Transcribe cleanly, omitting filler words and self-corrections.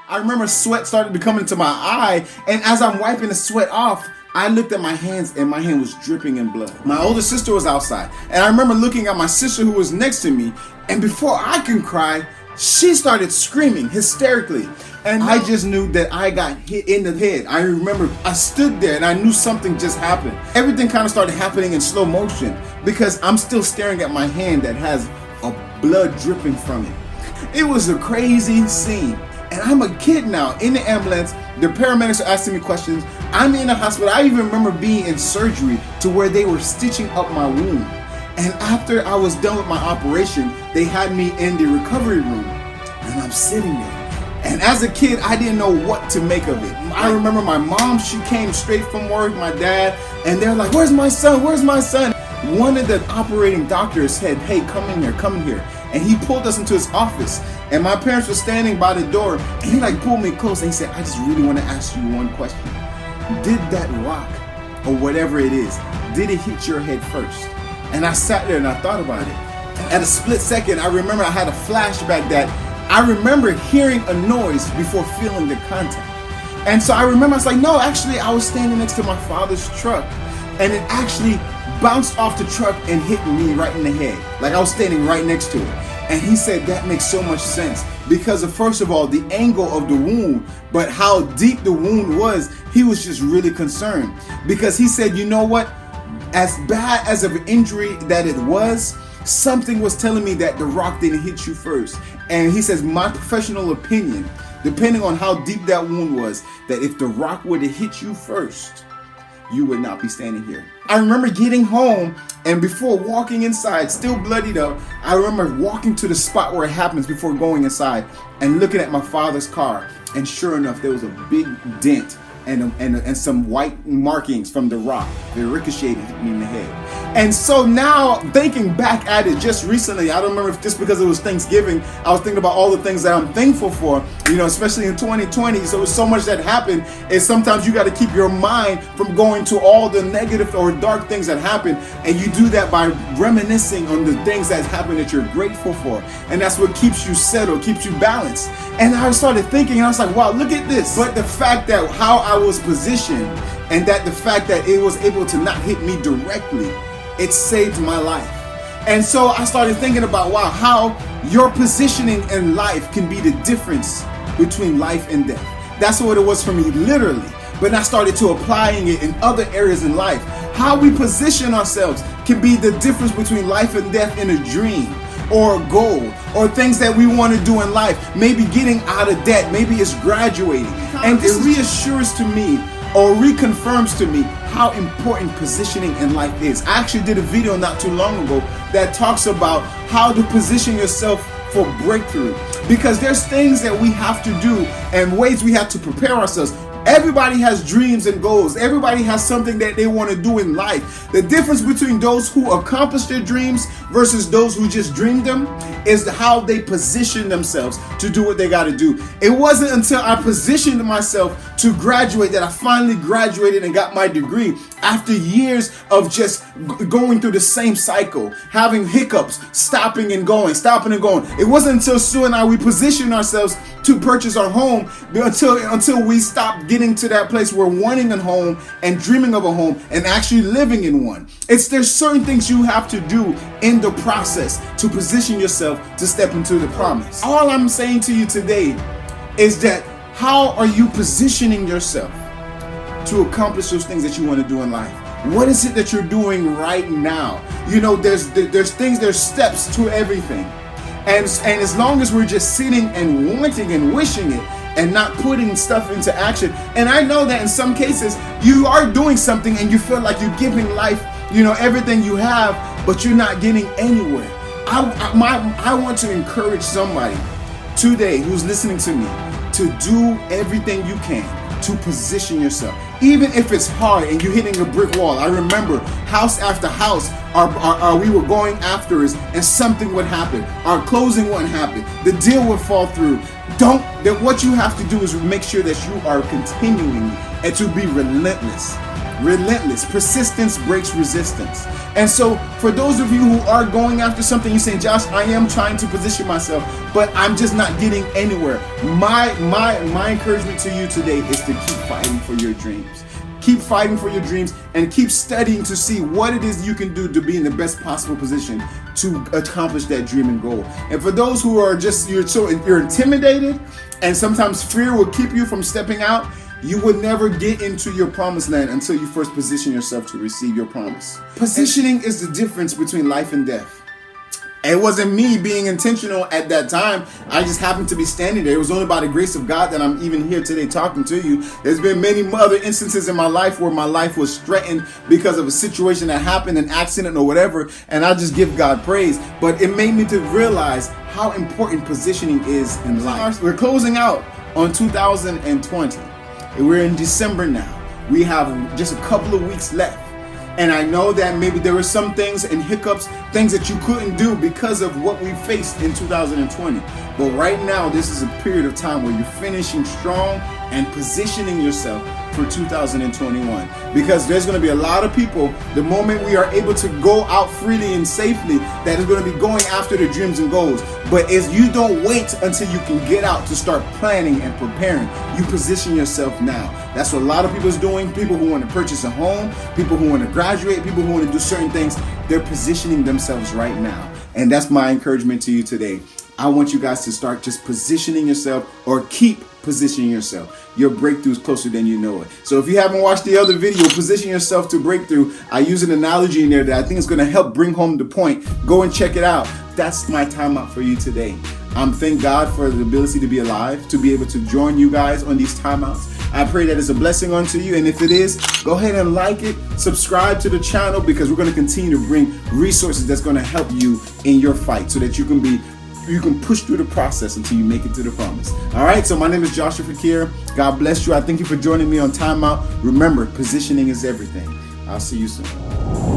I remember sweat started to come into my eye, and as I'm wiping the sweat off, I looked at my hands and my hand was dripping in blood. My older sister was outside, and I remember looking at my sister who was next to me, and before I can cry, she started screaming hysterically. And I just knew that I got hit in the head. I remember I stood there and I knew something just happened. Everything kind of started happening in slow motion because I'm still staring at my hand that has a blood dripping from it. It was a crazy scene. And I'm a kid now in the ambulance. The paramedics are asking me questions. I'm in the hospital. I even remember being in surgery to where they were stitching up my wound. And after I was done with my operation, they had me in the recovery room. And I'm sitting there. And as a kid, I didn't know what to make of it. I remember my mom, she came straight from work, my dad, and they're like, "Where's my son? Where's my son?" One of the operating doctors said, "Hey, come in here, come in here." And he pulled us into his office. And my parents were standing by the door. And he pulled me close and he said, "I just really want to ask you one question. Did that rock, or whatever it is, did it hit your head first?" And I sat there and I thought about it. At a split second, I remember I had a flashback that I remember hearing a noise before feeling the contact. And so I remember I was like, no, actually I was standing next to my father's truck and it actually bounced off the truck and hit me right in the head. Like I was standing right next to it. And he said that makes so much sense because of, first of all, the angle of the wound, but how deep the wound was, he was just really concerned because he said, you know what, as bad as of an injury that it was, something was telling me that the rock didn't hit you first. And he says, my professional opinion, depending on how deep that wound was, that if the rock would have hit you first, you would not be standing here. I remember getting home and before walking inside, still bloodied up, I remember walking to the spot where it happens before going inside and looking at my father's car. And sure enough, there was a big dent and some white markings from the rock that ricocheted me in the head. And so now, thinking back at it just recently, I don't remember if just because it was Thanksgiving, I was thinking about all the things that I'm thankful for, you know, especially in 2020. So there's so much that happened, and sometimes you got to keep your mind from going to all the negative or dark things that happen, and you do that by reminiscing on the things that happened that you're grateful for, and that's what keeps you settled, keeps you balanced. And I started thinking, and I was like, wow, look at this. But the fact that how I was positioned, and that the fact that it was able to not hit me directly, it saved my life. And so I started thinking about, wow, how your positioning in life can be the difference between life and death. That's what it was for me, literally. But I started to applying it in other areas in life. How we position ourselves can be the difference between life and death in a dream or a goal or things that we want to do in life. Maybe getting out of debt, maybe it's graduating. And this reassures to me or reconfirms to me how important positioning in life is. I actually did a video not too long ago that talks about how to position yourself for breakthrough, because there's things that we have to do and ways we have to prepare ourselves. Everybody has dreams and goals. Everybody has something that they want to do in life. The difference between those who accomplish their dreams versus those who just dream them is how they position themselves to do what they got to do. It wasn't until I positioned myself to graduate that I finally graduated and got my degree after years of just going through the same cycle, having hiccups, stopping and going. It wasn't until Sue and I, we positioned ourselves to purchase our home until we stopped getting to that place where wanting a home and dreaming of a home and actually living in one. There's certain things you have to do in the process to position yourself to step into the promise. All I'm saying to you today is that how are you positioning yourself to accomplish those things that you want to do in life? What is it that you're doing right now? You know, there's steps to everything. And as long as we're just sitting and wanting and wishing it and not putting stuff into action, and I know that in some cases you are doing something and you feel like you're giving life, you know, everything you have, but you're not getting anywhere. I want to encourage somebody today who's listening to me to do everything you can to position yourself. Even if it's hard and you're hitting a brick wall. I remember house after house, we were going after us and something would happen. Our closing wouldn't happen. The deal would fall through. What you have to do is make sure that you are continuing and to be relentless. relentless. Persistence breaks resistance. And so for those of you who are going after something, you're saying, Josh, I am trying to position myself, but I'm just not getting anywhere. My encouragement to you today is to keep fighting for your dreams. Keep fighting for your dreams and keep studying to see what it is you can do to be in the best possible position to accomplish that dream and goal. And for those who are just, you're intimidated and sometimes fear will keep you from stepping out, you would never get into your promised land until you first position yourself to receive your promise. Positioning is the difference between life and death. It wasn't me being intentional at that time. I just happened to be standing there. It was only by the grace of God that I'm even here today talking to you. There's been many other instances in my life where my life was threatened because of a situation that happened, an accident or whatever, and I just give God praise. But it made me to realize how important positioning is in life. We're closing out on 2020. We're in December now. We have just a couple of weeks left. And I know that maybe there were some things and hiccups, things that you couldn't do because of what we faced in 2020. But right now, this is a period of time where you're finishing strong and positioning yourself for 2021. Because there's going to be a lot of people, the moment we are able to go out freely and safely, that is going to be going after their dreams and goals. But if you don't wait until you can get out to start planning and preparing, you position yourself now. That's what a lot of people is doing. People who want to purchase a home, people who want to graduate, people who want to do certain things, they're positioning themselves right now. And that's my encouragement to you today. I want you guys to start just positioning yourself, or keep positioning yourself. Your breakthrough is closer than you know it. So if you haven't watched the other video, Position Yourself to Breakthrough, I use an analogy in there that I think is going to help bring home the point. Go and check it out. That's my timeout for you today. Thank God for the ability to be alive, to be able to join you guys on these timeouts. I pray that it's a blessing unto you. And if it is, go ahead and like it, subscribe to the channel, because we're going to continue to bring resources that's going to help you in your fight so that you can push through the process until you make it to the promise. All right, so my name is JSFequiere. God bless you. I thank you for joining me on Timeout. Remember, positioning is everything. I'll see you soon.